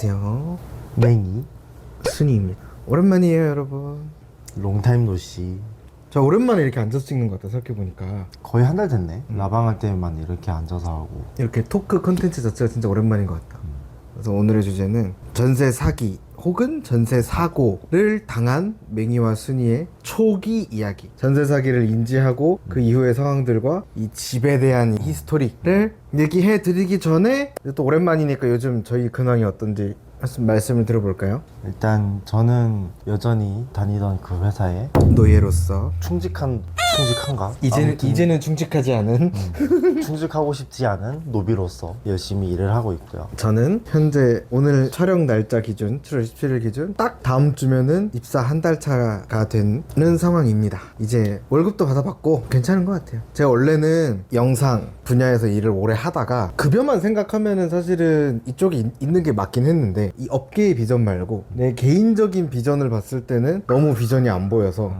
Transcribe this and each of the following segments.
안녕하세요. 맹이 순이입니다. 오랜만이에요, 여러분. 롱타임 노씨 저 오랜만에 이렇게 앉아서 찍는 것 같다, 생각해보니까. 거의 한 달 됐네. 라방 할 때만 이렇게 앉아서 하고. 이렇게 토크 컨텐츠 자체가 진짜 오랜만인 것 같다. 그래서 오늘의 주제는 전세 사기 혹은 전세 사고를 당한 맹이와 순이의 초기 이야기. 전세 사기를 인지하고 그 이후의 상황들과 이 집에 대한 히스토리를 얘기해 드리기 전에 또 오랜만이니까 요즘 저희 근황이 어떤지 말씀을 들어볼까요? 일단 저는 여전히 다니던 그 회사에 노예로서 충직한가? 이제는 충직하지 않은 충직하고 싶지 않은 노비로서 열심히 일을 하고 있고요. 저는 현재 오늘 촬영 날짜 기준 7월 17일 기준 딱 다음 주면은 입사 한 달 차가 되는 상황입니다. 이제 월급도 받아봤고 괜찮은 것 같아요. 제가 원래는 영상 분야에서 일을 오래 하다가 급여만 생각하면은 사실은 이쪽에 있는 게 맞긴 했는데 이 업계의 비전 말고 내 개인적인 비전을 봤을 때는 너무 비전이 안 보여서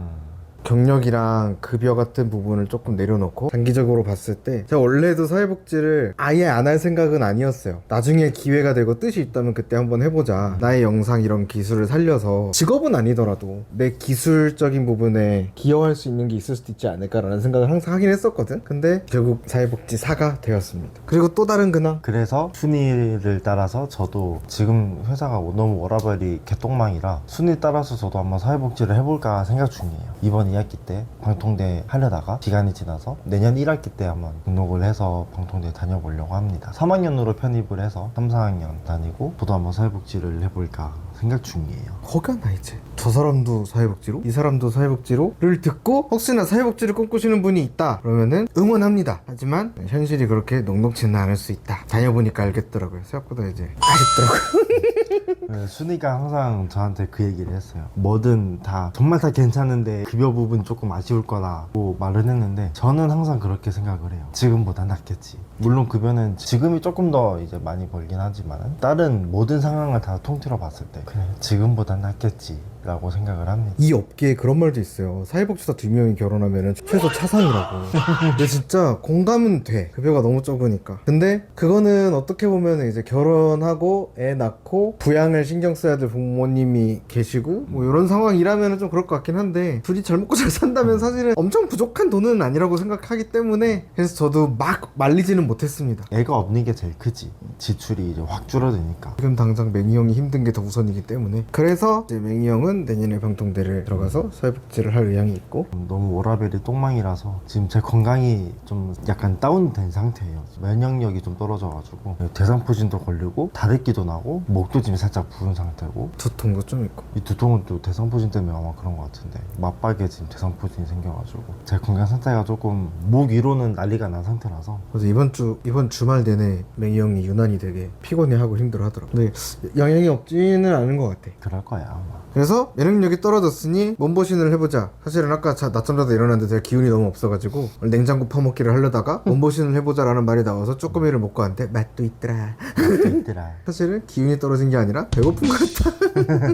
경력이랑 급여 같은 부분을 조금 내려놓고 장기적으로 봤을 때 제가 원래도 사회복지를 아예 안 할 생각은 아니었어요. 나중에 기회가 되고 뜻이 있다면 그때 한번 해보자. 나의 영상 이런 기술을 살려서 직업은 아니더라도 내 기술적인 부분에 기여할 수 있는 게 있을 수도 있지 않을까라는 생각을 항상 하긴 했었거든. 근데 결국 사회복지사가 되었습니다. 그리고 또 다른 근황, 그래서 순위를 따라서 저도 지금 회사가 너무 워라밸이 개똥망이라 순위 따라서 저도 한번 사회복지를 해볼까 생각 중이에요. 이번 2학기 때 방통대 하려다가 기간이 지나서 내년 1학기 때 한번 등록을 해서 방통대 다녀보려고 합니다. 3학년으로 편입을 해서 3, 4학년 다니고 저도 한번 사회복지를 해볼까 생각 중이에요. 혹여나 이제 저 사람도 사회복지로 이 사람도 사회복지로를 듣고 혹시나 사회복지를 꿈꾸시는 분이 있다 그러면은 응원합니다. 하지만 현실이 그렇게 녹록지는 않을 수 있다. 다녀보니까 알겠더라고요. 생각보다 이제 아쉽더라고요. 순이가 항상 저한테 그 얘기를 했어요. 뭐든 다 정말 다 괜찮은데 급여 부분 조금 아쉬울 거라고 말을 했는데 저는 항상 그렇게 생각을 해요. 지금보다 낫겠지. 물론 급여는 지금이 조금 더 이제 많이 벌긴 하지만 다른 모든 상황을 다 통틀어 봤을 때 그래 지금보다 낫겠지 라고 생각을 합니다. 이 업계에 그런 말도 있어요. 사회복지사 2명이 결혼하면 최소 차상이라고. 근데 진짜 공감은 돼. 급여가 너무 적으니까. 근데 그거는 어떻게 보면 이제 결혼하고 애 낳고 부양을 신경 써야 될 부모님이 계시고 뭐 이런 상황이라면 좀 그럴 것 같긴 한데 둘이 잘 먹고 잘 산다면 사실은 엄청 부족한 돈은 아니라고 생각하기 때문에 그래서 저도 막 말리지는 못했습니다. 애가 없는 게 제일 크지. 지출이 이제 확 줄어드니까. 지금 당장 맹이 형이 힘든 게 더 우선이기 때문에 그래서 이제 맹이 형은 내년에 방통대를 들어가서 사회복지를 할 의향이 있고 너무 워라밸이 똥망이라서 지금 제 건강이 좀 약간 다운된 상태예요. 면역력이 좀 떨어져가지고 대상포진도 걸리고 다래끼도 나고 목도 지금 살짝 부은 상태고 두통도 좀 있고 이 두통은 또 대상포진 때문에 아마 그런 것 같은데 맞박에 지금 대상포진이 생겨가지고 제 건강 상태가 조금 목 위로는 난리가 난 상태라서 그래서 이번 주말 내내 맹이 형이 유난히 되게 피곤해하고 힘들어하더라고. 근데 영향이 없지는 않은 것 같아. 그럴 거야 아마. 그래서 면역력이 떨어졌으니 몸보신을 해보자. 사실은 아까 낮잠 자다 일어났는데 제가 기운이 너무 없어가지고 냉장고 퍼먹기를 하려다가 몸보신을 해보자라는 말이 나와서 쪼꼬미를 먹고 왔는데 맛도 있더라. 맛도 있더라. 사실은 기운이 떨어진 게 아니라 배고픈 것 같다.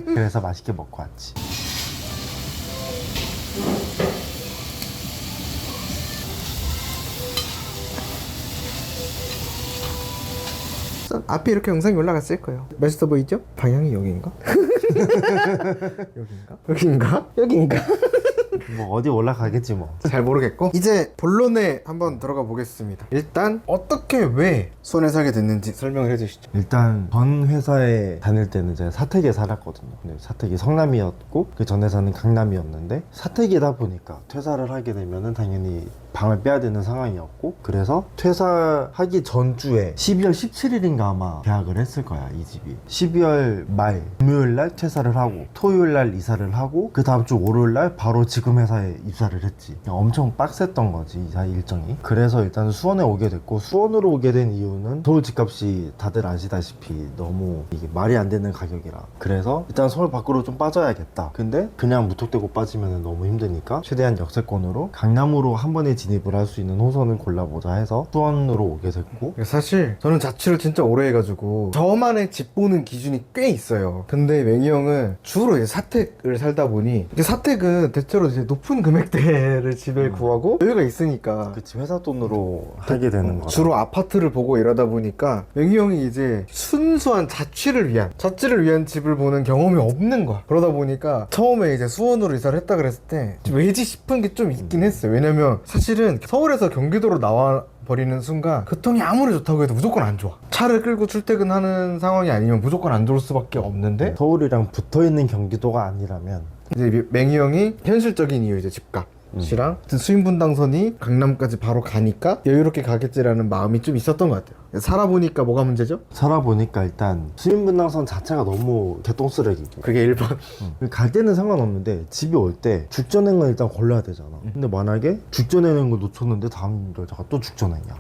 그래서 맛있게 먹고 왔지. 앞에 이렇게 영상이 올라갔을 거예요. 맛있어 보이죠? 방향이 여기인가? 여기인가? 뭐 어디 올라가겠지 뭐. 잘 모르겠고 이제 본론에 한번 들어가 보겠습니다. 일단 어떻게 왜 손해사게 됐는지 설명을 해주시죠. 일단 전 회사에 다닐 때는 제가 사택에 살았거든요. 근데 사택이 성남이었고 그 전 회사는 강남이었는데 사택이다 보니까 퇴사를 하게 되면은 당연히 방을 빼야 되는 상황이었고 그래서 퇴사하기 전주에 12월 17일인가 아마 계약을 했을 거야 이 집이. 12월 말 금요일날 퇴사를 하고 토요일날 이사를 하고 그 다음 주 월요일날 바로 지금 회사에 입사를 했지. 엄청 빡셌던 거지 이사 일정이. 그래서 일단 수원에 오게 됐고 수원으로 오게 된 이유는 서울 집값이 다들 아시다시피 너무 이게 말이 안 되는 가격이라 그래서 일단 서울 밖으로 좀 빠져야겠다. 근데 그냥 무턱대고 빠지면 너무 힘드니까 최대한 역세권으로 강남으로 한 번에 진입을 할 수 있는 호선을 골라보자 해서 수원으로 오게 됐고. 사실 저는 자취를 진짜 오래 해가지고 저만의 집 보는 기준이 꽤 있어요. 근데 맹이 형은 주로 이제 사택을 살다 보니 이제 사택은 대체로 이제 높은 금액대를 집에 구하고 여유가 있으니까 그치, 회사 돈으로 하게 되는 거라. 주로 아파트를 보고 이러다 보니까 맹이 형이 이제 순수한 자취를 위한 집을 보는 경험이 없는 거야. 그러다 보니까 처음에 이제 수원으로 이사를 했다 그랬을 때 좀 왜지 싶은 게 좀 있긴 했어요. 왜냐면 사실은 서울에서 경기도로 나와 버리는 순간 교통이 아무리 좋다고 해도 무조건 안 좋아. 차를 끌고 출퇴근하는 상황이 아니면 무조건 안 좋을 수밖에 없는데 서울이랑 붙어있는 경기도가 아니라면 이제 맹이 형이 현실적인 이유 이제 집값 이랑 수인 분당선이 강남까지 바로 가니까 여유롭게 가겠지라는 마음이 좀 있었던 것 같아요. 살아보니까 뭐가 문제죠? 살아보니까 일단 수인분당선 자체가 너무 개똥쓰레기고 그게 1번. 갈 때는 상관없는데 집에 올 때 죽전행을 일단 걸러야 되잖아. 근데 만약에 죽전행을 놓쳤는데 다음 열차가 또 죽전행이야.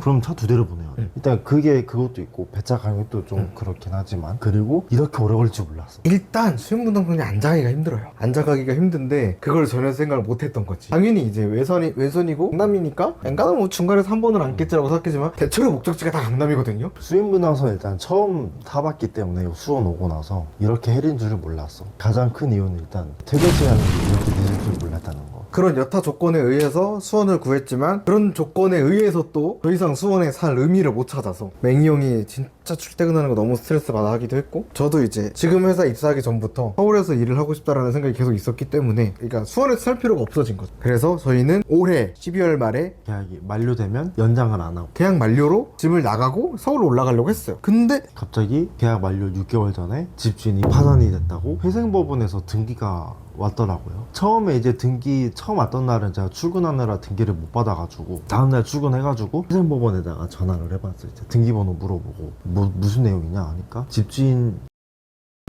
그럼 차 두 대를 보내야 돼. 일단 그것도 있고 배차 가격도 좀 그렇긴 하지만, 그리고 이렇게 오래 걸릴 줄 몰랐어. 일단 수인 분당선이 앉아가기가 힘들어요. 앉아가기가 힘든데 그걸 전혀 생각을 못했던 거지. 당연히 이제 외선이고 강남이니까 엔간은 뭐 중간에서 한 번은 앉겠지라고 생각했지만 대체로 목적지가 다 강남이거든요. 수인분당선 일단 처음 타봤기 때문에 수원 오고 나서 이렇게 해린 줄 몰랐어. 가장 큰 이유는 일단 퇴근 시간이 이렇게 늦을 줄 몰랐다는 거. 그런 여타 조건에 의해서 수원을 구했지만 그런 조건에 의해서 또 더 이상 수원에 살 의미를 못 찾아서 맹이 형이 진짜 출퇴근하는 거 너무 스트레스 받아 하기도 했고, 저도 이제 지금 회사 입사하기 전부터 서울에서 일을 하고 싶다라는 생각이 계속 있었기 때문에 그러니까 수원에서 살 필요가 없어진 거죠. 그래서 저희는 올해 12월 말에 계약이 만료되면 연장을 안 하고 계약 만료로 집을 나가고 서울로 올라가려고 했어요. 근데 갑자기 계약 만료 6개월 전에 집주인이 파산이 됐다고 회생법원에서 등기가 왔더라고요. 처음에 이제 등기 처음 왔던 날은 제가 출근하느라 등기를 못 받아가지고 다음날 출근해가지고 회생법원에다가 전화를 해봤어요. 이제 등기번호 물어보고 무슨 내용이냐 하니까 집주인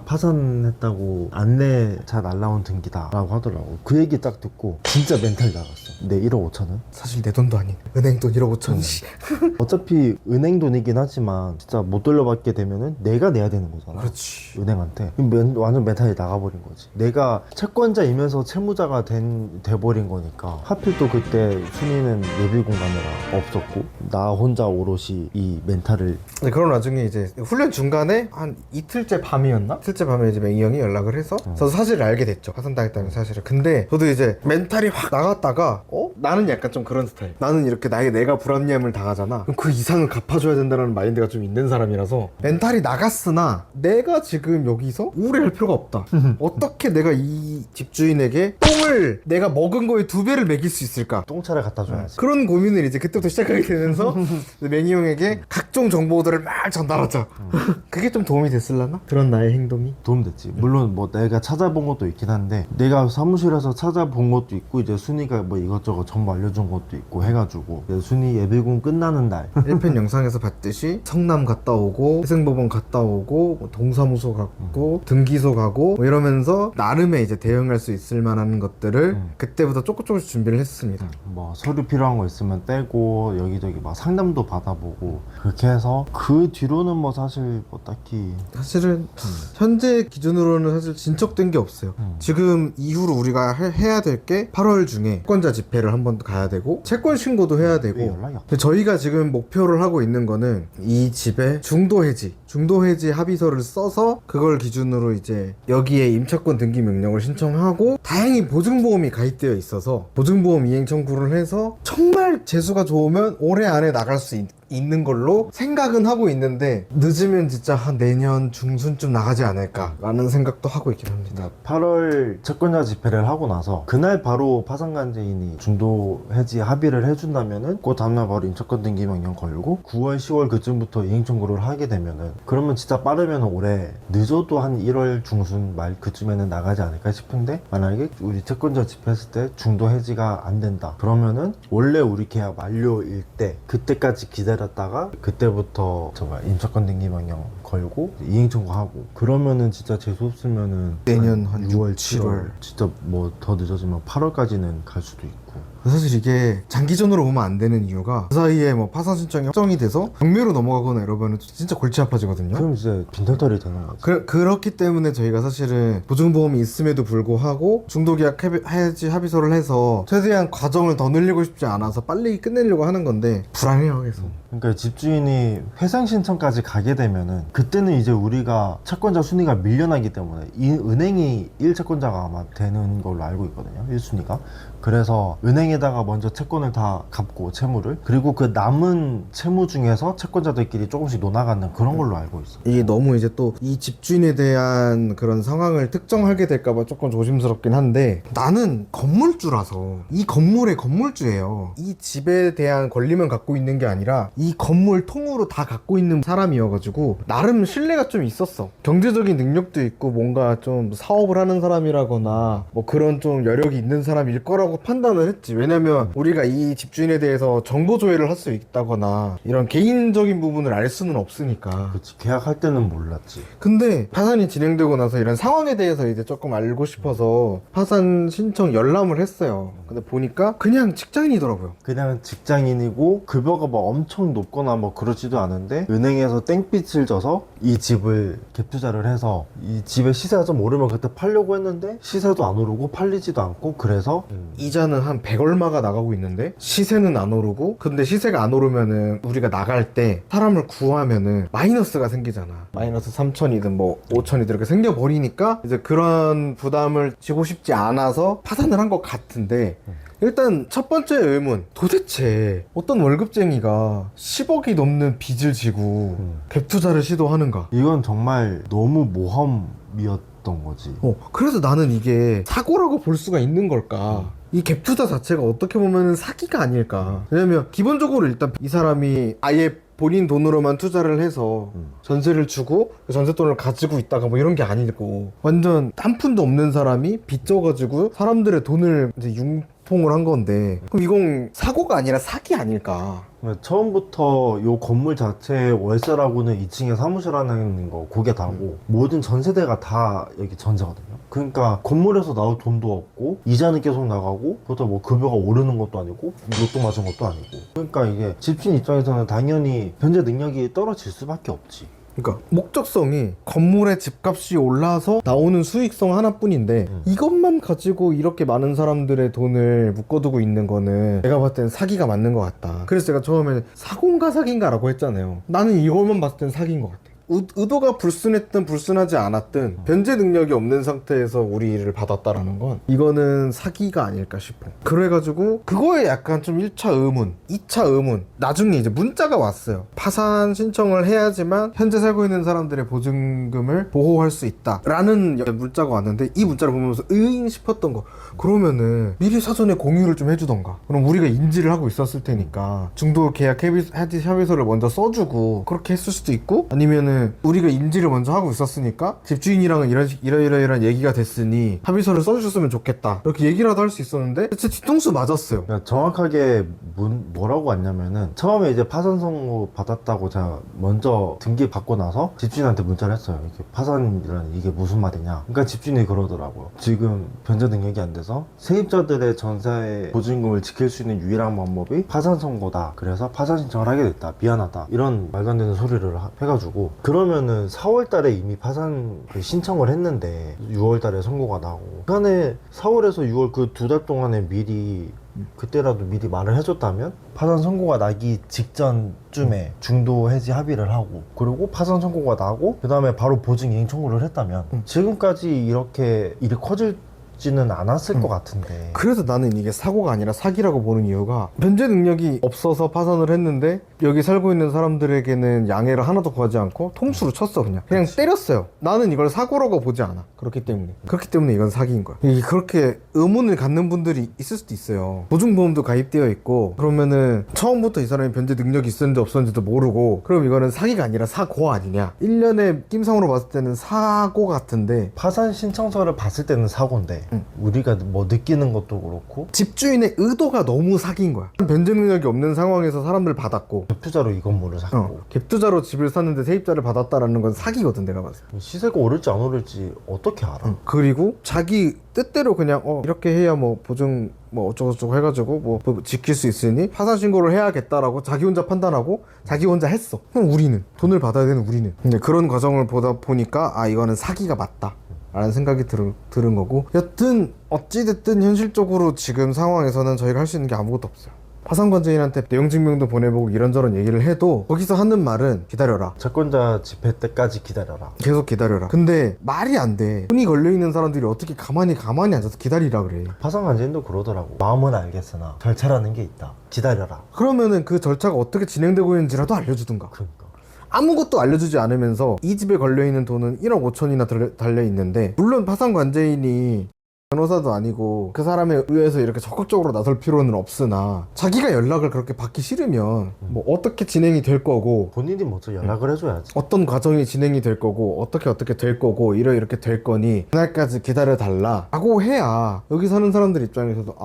파산했다고 안내차 날라온 등기다 라고 하더라고. 그 얘기 딱 듣고 진짜 멘탈 나갔어. 내 1억 5천은? 사실 내 돈도 아닌 은행 돈 1억 5천. 어차피 은행 돈이긴 하지만 진짜 못 돌려받게 되면은 내가 내야 되는 거잖아. 그렇지. 은행한테. 완전 멘탈이 나가버린 거지. 내가 채권자이면서 채무자가 돼버린 거니까. 하필 또 그때 순이는 예비군 가느라 없었고 나 혼자 오롯이 이 멘탈을. 근데 그런 와중에 이제 훈련 중간에 한 이틀째 밤이었나? 이틀째 밤에 이제 맹이 형이 연락을 해서 저도 사실을 알게 됐죠. 파산당했다는 사실을. 근데 저도 이제 멘탈이 확 나갔다가 나는 약간 좀 그런 스타일. 나는 이렇게 내가 불합리함을 당하잖아. 그럼 그 이상을 갚아줘야 된다는 마인드가 좀 있는 사람이라서 멘탈이 나갔으나 내가 지금 여기서 우울해할 필요가 없다. 어떻게 내가 이 집주인에게 똥을 내가 먹은 거에 2배를 먹일 수 있을까? 똥차를 갖다 줘야지. 그런 고민을 이제 그때부터 시작하게 되면서 맹이 형에게 각종 정보들을 막 전달하자. 그게 좀 도움이 됐을라나? 그런 나의 행동이? 도움됐지. 물론 뭐 내가 찾아본 것도 있긴 한데, 내가 사무실에서 찾아본 것도 있고 이제 순이가 뭐 이것저것 정보 알려준 것도 있고 해가지고 이제 순이 예비군 끝나는 날 1편 영상에서 봤듯이 성남 갔다 오고 회생법원 갔다 오고 뭐 동사무소 갔고 등기소 가고 뭐 이러면서 나름의 이제 대응할 수 있을 만한 것들을 그때부터 조금씩 준비를 했습니다. 뭐 서류 필요한 거 있으면 떼고 여기저기 막 상담도 받아보고 그렇게 해서 그 뒤로는 뭐 사실 뭐 딱히 사실은 현재 기준으로는 사실 진척된 게 없어요. 지금 이후로 우리가 해야 될 게 8월 중에 채권자 집회를 한 번 가야 되고 채권 신고도 해야 왜 되고, 연락이 없어? 근데 저희가 지금 목표를 하고 있는 거는 이 집에 중도 해지 합의서를 써서 그걸 기준으로 이제 여기에 임차권 등기 명령을 신청하고, 다행히 보증보험이 가입되어 있어서 보증보험 이행 청구를 해서 정말 재수가 좋으면 올해 안에 나갈 수 있는 걸로 생각은 하고 있는데, 늦으면 진짜 한 내년 중순쯤 나가지 않을까 라는 생각도 하고 있긴 합니다. 8월 채권자 집회를 하고 나서 그날 바로 파산관제인이 중도 해지 합의를 해준다면은 그 다음날 바로 임차권 등기 명령 걸고 9월 10월 그쯤부터 이행 청구를 하게 되면은, 그러면 진짜 빠르면 올해, 늦어도 한 1월 중순 말 그쯤에는 나가지 않을까 싶은데, 만약에 우리 채권자 집회했을 때 중도 해지가 안 된다 그러면은 원래 우리 계약 만료일 때 그때까지 기다렸다가 그때부터 임차권 등기 명령 걸고 이행 청구하고, 그러면은 진짜 재수 없으면은 내년 한 6월 7월. 7월 진짜 뭐 더 늦어지면 8월까지는 갈 수도 있고. 사실 이게 장기전으로 보면 안 되는 이유가 그 사이에 뭐 파산 신청이 확정이 돼서 경매로 넘어가거나 이러면 진짜 골치 아파지거든요. 그럼 이제 빈털터리 되는 거지. 그렇기 때문에 저희가 사실은 보증보험이 있음에도 불구하고 중도계약 해지 합의서를 해서 최대한 과정을 더 늘리고 싶지 않아서 빨리 끝내려고 하는 건데 불안해요 계속. 그러니까 집주인이 회상 신청까지 가게 되면은 그때는 이제 우리가 채권자 순위가 밀려나기 때문에 이 은행이 1채권자가 아마 되는 걸로 알고 있거든요. 1순위가. 그래서 은행에다가 먼저 채권을 다 갚고 채무를, 그리고 그 남은 채무 중에서 채권자들끼리 조금씩 논아가는 그런 걸로 알고 있어. 이게 너무 이제 또 이 집주인에 대한 그런 상황을 특정하게 될까봐 조금 조심스럽긴 한데, 나는 건물주라서 이 건물의 건물주예요. 이 집에 대한 권리만 갖고 있는 게 아니라 이 건물 통으로 다 갖고 있는 사람이어가지고 나름 신뢰가 좀 있었어. 경제적인 능력도 있고 뭔가 좀 사업을 하는 사람이라거나 뭐 그런 좀 여력이 있는 사람일 거라고 판단을 했지. 왜냐면 우리가 이 집주인에 대해서 정보 조회를 할 수 있다거나 이런 개인적인 부분을 알 수는 없으니까. 그치, 계약할 때는 몰랐지. 근데 파산이 진행되고 나서 이런 상황에 대해서 이제 조금 알고 싶어서 파산 신청 열람을 했어요. 근데 보니까 그냥 직장인이더라고요. 그냥 직장인이고 급여가 뭐 엄청 높거나 뭐 그러지도 않은데 은행에서 땡빛을 져서 이 집을 갭 투자를 해서 이 집의 시세가 좀 오르면 그때 팔려고 했는데 시세도 안 오르고 팔리지도 않고, 그래서 이자는 한 100 얼마가 나가고 있는데 시세는 안 오르고, 근데 시세가 안 오르면은 우리가 나갈 때 사람을 구하면은 마이너스가 생기잖아. 마이너스 3천이든 뭐 5천이든 이렇게 생겨버리니까 이제 그런 부담을 지고 싶지 않아서 파산을 한 것 같은데, 일단 첫 번째 의문, 도대체 어떤 월급쟁이가 10억이 넘는 빚을 지고 갭 투자를 시도하는가? 이건 정말 너무 모험이었던 거지. 그래서 나는 이게 사고라고 볼 수가 있는 걸까? 이 갭 투자 자체가 어떻게 보면 사기가 아닐까? 왜냐면 기본적으로 일단 이 사람이 아예 본인 돈으로만 투자를 해서 전세를 주고 그 전세 돈을 가지고 있다가 뭐 이런 게 아니고, 완전 한 푼도 없는 사람이 빚져가지고 사람들의 돈을 이제 융통을 한 건데, 그럼 이건 사고가 아니라 사기 아닐까? 처음부터 요 건물 자체의 월세라고는 2층에 사무실 하나 있는 거 그게 다고, 모든 전세대가 다 여기 전세거든요. 그러니까 건물에서 나올 돈도 없고 이자는 계속 나가고, 그것도 뭐 급여가 오르는 것도 아니고 로또 맞은 것도 아니고, 그러니까 이게 집주인 입장에서는 당연히 변제 능력이 떨어질 수밖에 없지. 그러니까 목적성이 건물의 집값이 올라서 나오는 수익성 하나뿐인데 이것만 가지고 이렇게 많은 사람들의 돈을 묶어두고 있는 거는 내가 봤을 땐 사기가 맞는 것 같다. 그래서 제가 처음에 사고인가 사기인가 라고 했잖아요. 나는 이걸만 봤을 땐 사기인 것 같아. 의도가 불순했든 불순하지 않았든 변제 능력이 없는 상태에서 우리를 받았다라는 건 이거는 사기가 아닐까 싶어. 그래가지고 그거에 약간 좀 1차 의문, 2차 의문, 나중에 이제 문자가 왔어요. 파산 신청을 해야지만 현재 살고 있는 사람들의 보증금을 보호할 수 있다 라는 문자가 왔는데, 이 문자를 보면서 으잉 싶었던 거, 그러면은 미리 사전에 공유를 좀 해주던가. 그럼 우리가 인지를 하고 있었을 테니까 중도 계약 해지 협의서를 먼저 써주고 그렇게 했을 수도 있고, 아니면은 우리가 인지를 먼저 하고 있었으니까 집주인이랑은 이런 얘기가 됐으니 합의서를 써주셨으면 좋겠다, 이렇게 얘기라도 할 수 있었는데 진짜 뒤통수 맞았어요. 그러니까 정확하게 뭐라고 왔냐면은, 처음에 이제 파산 선고 받았다고 제가 먼저 등기 받고 나서 집주인한테 문자를 했어요. 이렇게 파산이라는 이게 무슨 말이냐. 그러니까 집주인이 그러더라고요. 지금 변제 능력이 안 돼서 세입자들의 전세 보증금을 지킬 수 있는 유일한 방법이 파산 선고다. 그래서 파산 신청을 하게 됐다. 미안하다. 이런 말도 안 되는 소리를 해가지고, 그러면은 4월 달에 이미 파산 신청을 했는데 6월 달에 선고가 나고, 그 안에 4월에서 6월 그 2달 동안에 미리, 그때라도 미리 말을 해줬다면 파산 선고가 나기 직전쯤에 중도 해지 합의를 하고, 그리고 파산 선고가 나고 그 다음에 바로 보증 이행 청구를 했다면 지금까지 이렇게 일이 커질지는 않았을 것 같은데. 그래서 나는 이게 사고가 아니라 사기라고 보는 이유가, 변제 능력이 없어서 파산을 했는데 여기 살고 있는 사람들에게는 양해를 하나도 구하지 않고 통수로 쳤어. 그냥 때렸어요. 나는 이걸 사고라고 보지 않아. 그렇기 때문에 이건 사기인 거야. 그렇게 의문을 갖는 분들이 있을 수도 있어요. 보증보험도 가입되어 있고, 그러면은 처음부터 이 사람이 변제 능력이 있었는지 없었는지도 모르고, 그럼 이거는 사기가 아니라 사고 아니냐. 1년의 느낌상으로 봤을 때는 사고 같은데, 파산 신청서를 봤을 때는 사고인데 우리가 뭐 느끼는 것도 그렇고 집주인의 의도가 너무 사기인 거야. 변제 능력이 없는 상황에서 사람들 받았고 투자로 이 건물을 샀고 갭투자로 집을 샀는데 세입자를 받았다라는 건 사기거든, 내가 봤을 때. 시세가 오를지 안 오를지 어떻게 알아? 그리고 자기 뜻대로 그냥 이렇게 해야 뭐 보증 뭐 어쩌고저쩌고 해가지고 뭐 지킬 수 있으니 파산 신고를 해야겠다라고 자기 혼자 판단하고 자기 혼자 했어. 그럼 우리는 돈을 받아야 되는 우리는. 근데 그런 과정을 보다 보니까 이거는 사기가 맞다 라는 생각이 들은 거고, 여튼 어찌됐든 현실적으로 지금 상황에서는 저희가 할 수 있는 게 아무것도 없어요. 파산관제인한테 내용 증명도 보내보고 이런저런 얘기를 해도 거기서 하는 말은 기다려라, 채권자 집회 때까지 기다려라. 계속 기다려라. 근데 말이 안 돼. 돈이 걸려있는 사람들이 어떻게 가만히 앉아서 기다리라 그래. 파산관제인도 그러더라고. 마음은 알겠으나 절차라는 게 있다. 기다려라. 그러면은 그 절차가 어떻게 진행되고 있는지라도 알려주든가. 그러니까 아무것도 알려주지 않으면서 이 집에 걸려있는 돈은 1억 5천이나 달려있는데, 물론 파산관제인이 변호사도 아니고 그 사람에 의해서 이렇게 적극적으로 나설 필요는 없으나, 자기가 연락을 그렇게 받기 싫으면 뭐 어떻게 진행이 될 거고, 본인이 먼저 연락을 해줘야지. 어떤 과정이 진행이 될 거고, 어떻게 될 거고, 이렇게 될 거니 그날까지 기다려달라 라고 해야 여기 사는 사람들 입장에서도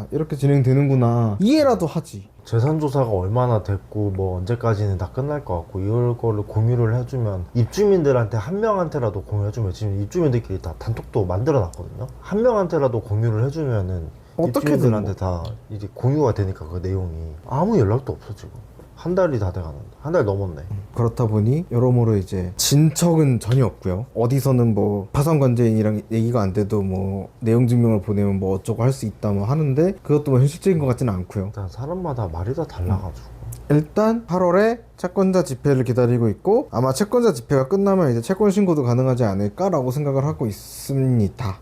이렇게 진행되는구나 이해라도 하지. 재산조사가 얼마나 됐고 뭐 언제까지는 다 끝날 것 같고 이걸 거를 공유를 해주면, 입주민들한테 한 명한테라도 공유해주면, 지금 입주민들끼리 다 단톡도 만들어 놨거든요. 한 명한테라도 공유를 해주면은 어떻게든 입주민들한테 다 이제 공유가 되니까 그 내용이 아무 연락도 없어. 지금 한 달이 다 돼가는데, 한 달 넘었네. 그렇다 보니 여러모로 이제 진척은 전혀 없고요. 어디서는 뭐 파산관제인이랑 얘기가 안 돼도 뭐 내용 증명을 보내면 뭐 어쩌고 할 수 있다 뭐 하는데, 그것도 뭐 현실적인 것 같지는 않고요. 일단 사람마다 말이 다 달라가지고. 일단 8월에 채권자 집회를 기다리고 있고, 아마 채권자 집회가 끝나면 이제 채권 신고도 가능하지 않을까라고 생각을 하고 있습니다.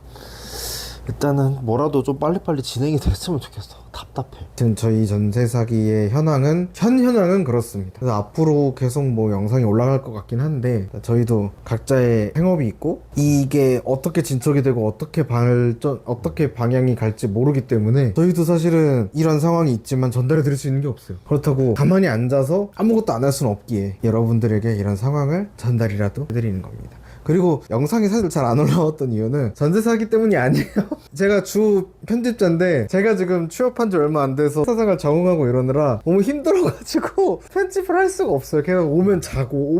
일단은 뭐라도 좀 빨리빨리 진행이 됐으면 좋겠어. 답답해. 지금 저희 전세 사기의 현황은 그렇습니다. 그래서 앞으로 계속 뭐 영상이 올라갈 것 같긴 한데, 저희도 각자의 행업이 있고 이게 어떻게 진척이 되고 어떻게 방향이 갈지 모르기 때문에 저희도 사실은 이런 상황이 있지만 전달해 드릴 수 있는 게 없어요. 그렇다고 가만히 앉아서 아무것도 안 할 수는 없기에 여러분들에게 이런 상황을 전달이라도 해드리는 겁니다. 그리고 영상이 사실 잘 안 올라왔던 이유는 전세 사기 때문이 아니에요. 제가 주 편집자인데, 제가 지금 취업한 지 얼마 안 돼서 사생활 적응하고 이러느라 너무 힘들어가지고 편집을 할 수가 없어요. 계속 오면 자고.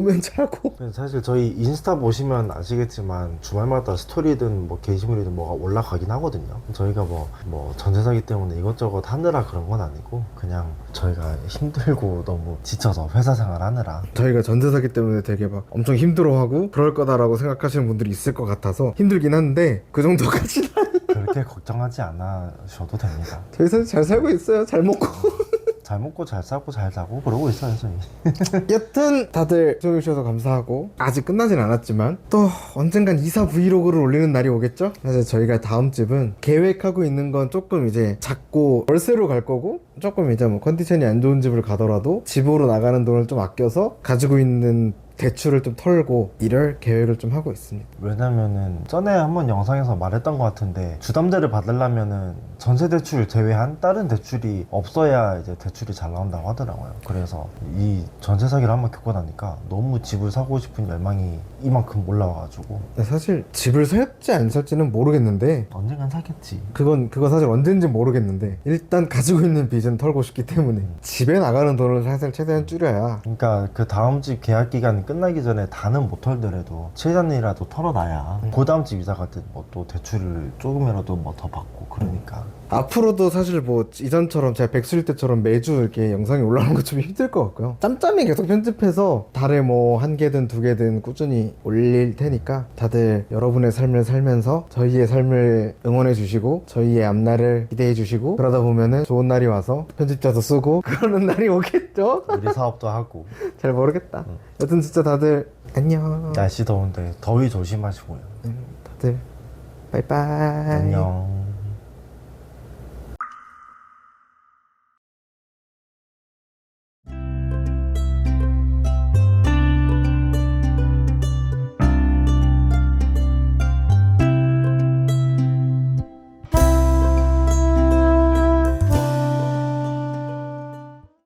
사실 저희 인스타 보시면 아시겠지만 주말마다 스토리든 뭐 게시물이든 뭐가 올라가긴 하거든요. 저희가 뭐 전세 사기 때문에 이것저것 하느라 그런 건 아니고, 그냥 저희가 힘들고 너무 지쳐서 회사 생활 하느라. 저희가 전세 사기 때문에 되게 막 엄청 힘들어하고 그럴 거다라고 생각하시는 분들이 있을 것 같아서 힘들긴 한데, 그 정도까지는 그렇게 걱정하지 않으셔도 됩니다. 저희 사실 잘 살고 있어요. 잘 먹고. 잘 먹고 잘 싸고 잘 자고 그러고 있어요 저희. 여튼 다들 시청해주셔서 감사하고, 아직 끝나진 않았지만 또 언젠간 이사 브이로그를 올리는 날이 오겠죠? 사실 저희가 다음 집은 계획하고 있는 건 조금 이제 작고 월세로 갈 거고, 조금 이제 뭐 컨디션이 안 좋은 집을 가더라도 집으로 나가는 돈을 좀 아껴서 가지고 있는 대출을 좀 털고 이럴 계획을 좀 하고 있습니다. 왜냐면은 전에 한번 영상에서 말했던 것 같은데, 주담대를 받으려면은 전세 대출 제외한 다른 대출이 없어야 이제 대출이 잘 나온다고 하더라고요. 그래서 이 전세 사기를 한번 겪고 나니까 너무 집을 사고 싶은 열망이 이만큼 올라와가지고. 사실 집을 살지 안 살지는 모르겠는데, 언젠간 사겠지. 그거 사실 언젠지 모르겠는데, 일단 가지고 있는 빚은 털고 싶기 때문에 집에 나가는 돈을 사실 최대한 줄여야. 그러니까 그 다음 집 계약 기간이 끝나기 전에 다는 못 털더라도 최단이라도 털어놔야 그 다음 집 이사 갈 때 뭐 또 대출을 조금이라도 뭐 더 받고 그러니까. 앞으로도 사실 뭐 이전처럼 제가 백수일 때처럼 매주 이렇게 영상이 올라오는 거 좀 힘들 것 같고요. 짬짬이 계속 편집해서 달에 뭐 한 개든 두 개든 꾸준히 올릴 테니까, 다들 여러분의 삶을 살면서 저희의 삶을 응원해 주시고 저희의 앞날을 기대해 주시고, 그러다 보면은 좋은 날이 와서 편집자도 쓰고 그러는 날이 오겠죠? 우리 사업도 하고. 잘 모르겠다. 여튼 진짜 다들 안녕. 날씨 더운데 더위 조심하시고요. 다들 바이바이. 안녕.